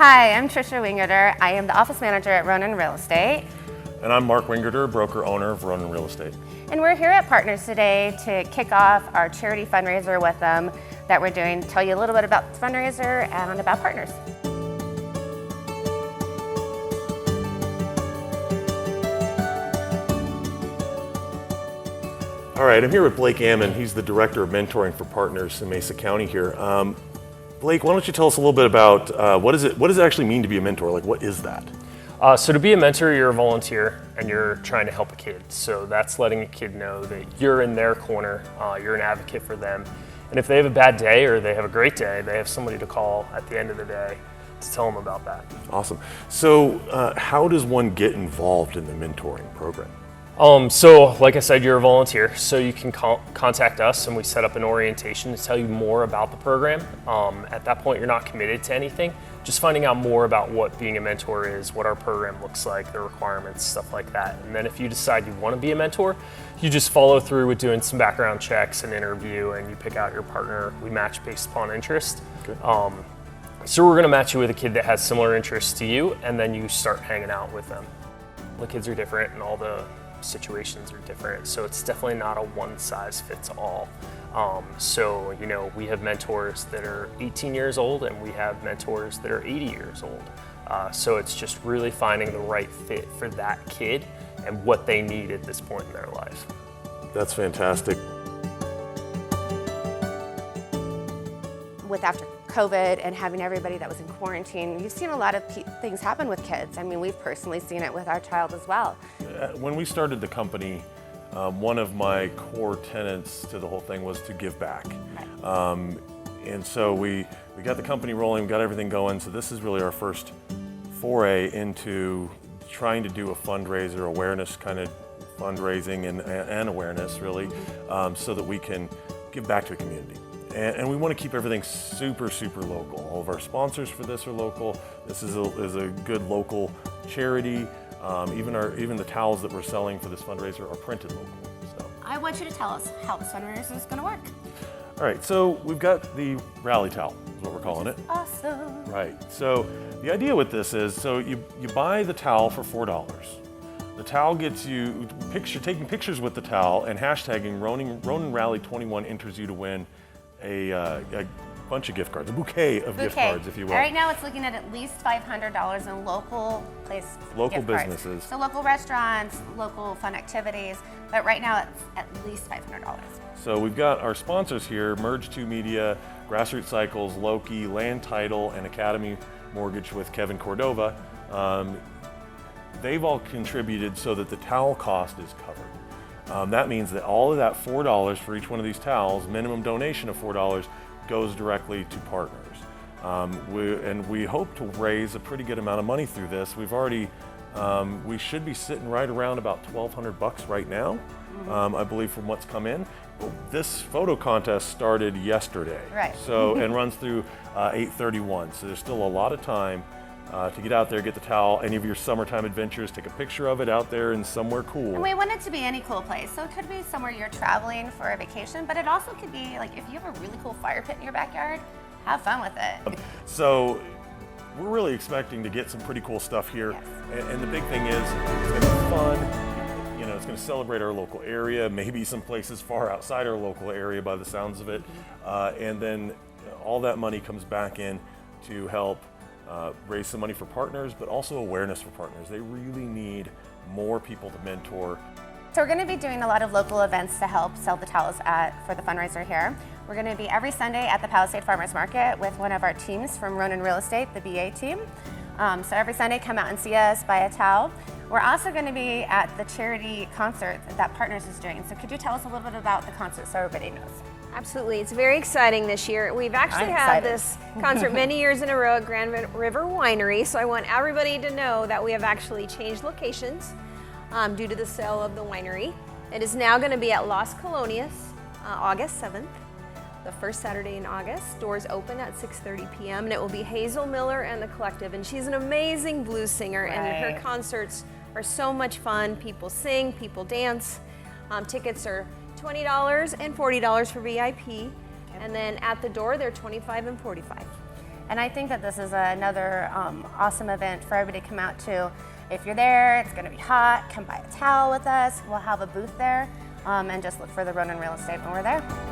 Hi, I'm Trisha Wingerter. I am the office manager at Ronin Real Estate. And I'm Mark Wingerter, broker-owner of Ronin Real Estate. And we're here at Partners today to kick off our charity fundraiser with them that we're doing, tell you a little bit about the fundraiser and about Partners. All right, I'm here with Blake Ammon. He's the Director of Mentoring for Partners in Mesa County here. Blake, why don't you tell us a little bit about what does it actually mean to be a mentor? Like, what is that? So to be a mentor, you're a volunteer and you're trying to help a kid. So that's letting a kid know that you're in their corner, you're an advocate for them. And if they have a bad day or they have a great day, they have somebody to call at the end of the day to tell them about that. Awesome. So how does one get involved in the mentoring program? So like I said, you're a volunteer, so you can contact us and we set up an orientation to tell you more about the program. At that point, you're not committed to anything, just finding out more about what being a mentor is, what our program looks like, the requirements, stuff like that. And then if you decide you want to be a mentor, you just follow through with doing some background checks and interview, and you pick out your partner. We match based upon interest. Okay. So we're going to match you with a kid that has similar interests to you, and then you start hanging out with them. The kids are different and all the situations are different, so it's definitely not a one size fits all. So you know, we have mentors that are 18 years old and we have mentors that are 80 years old. So it's just really finding the right fit for that kid and what they need at this point in their life. That's fantastic. With after COVID and having everybody that was in quarantine, you've seen a lot of things happen with kids. I mean, we've personally seen it with our child as well. When we started the company, one of my core tenets to the whole thing was to give back. Right. And so we got the company rolling, got everything going. So this is really our first foray into trying to do a fundraiser, awareness kind of fundraising and awareness really, so that we can give back to the community. And we want to keep everything super, super local. All of our sponsors for this are local. This is a good local charity. Even the towels that we're selling for this fundraiser are printed local. So. I want you to tell us how this fundraiser is going to work. All right, so we've got the rally towel, is what we're calling it. Awesome. Right, so the idea with this is, so you buy the towel for $4. The towel gets you, taking pictures with the towel and hashtagging Ronin Rally 21 enters you to win a bunch of gift cards, a bouquet of gift cards, if you will. Right now it's looking at least $500 in local gift businesses. Cards. So local restaurants, local fun activities, but right now it's at least $500. So we've got our sponsors here, Merge2 Media, Grassroots Cycles, Loki, Land Title, and Academy Mortgage with Kevin Cordova. They've all contributed so that the towel cost is covered. That means that all of that $4 for each one of these towels, minimum donation of $4, goes directly to Partners. We hope to raise a pretty good amount of money through this. We've already, we should be sitting right around about $1,200 right now, I believe, from what's come in. This photo contest started yesterday, right? So and runs through 8/31. So there's still a lot of time to get out there, get the towel, any of your summertime adventures, take a picture of it out there in somewhere cool. And we want it to be any cool place. So it could be somewhere you're traveling for a vacation, but it also could be like if you have a really cool fire pit in your backyard, have fun with it. So we're really expecting to get some pretty cool stuff here. Yes. And the big thing is it's going to be fun. You know, it's going to celebrate our local area, maybe some places far outside our local area by the sounds of it. And then all that money comes back in to help raise some money for Partners, but also awareness for Partners. They really need more people to mentor. So we're going to be doing a lot of local events to help sell the towels for the fundraiser here. We're going to be every Sunday at the Palisade Farmers Market with one of our teams from Ronin Real Estate, the BA team. So every Sunday, come out and see us, buy a towel. We're also going to be at the charity concert that Partners is doing. So could you tell us a little bit about the concert so everybody knows? Absolutely, it's very exciting this year. We've actually had this concert many years in a row at Grand River Winery, so I want everybody to know that we have actually changed locations due to the sale of the winery. It is now going to be at Las Colonias, August 7th, the first Saturday in August. Doors open at 6:30 p.m. and it will be Hazel Miller and the Collective, and she's an amazing blues singer, and her concerts are so much fun. People sing, people dance. Tickets are $20 and $40 for VIP, and then at the door they're $25 and $45. And I think that this is another awesome event for everybody to come out to. If you're there, it's going to be hot, come buy a towel with us. We'll have a booth there, and just look for the Ronin Real Estate when we're there.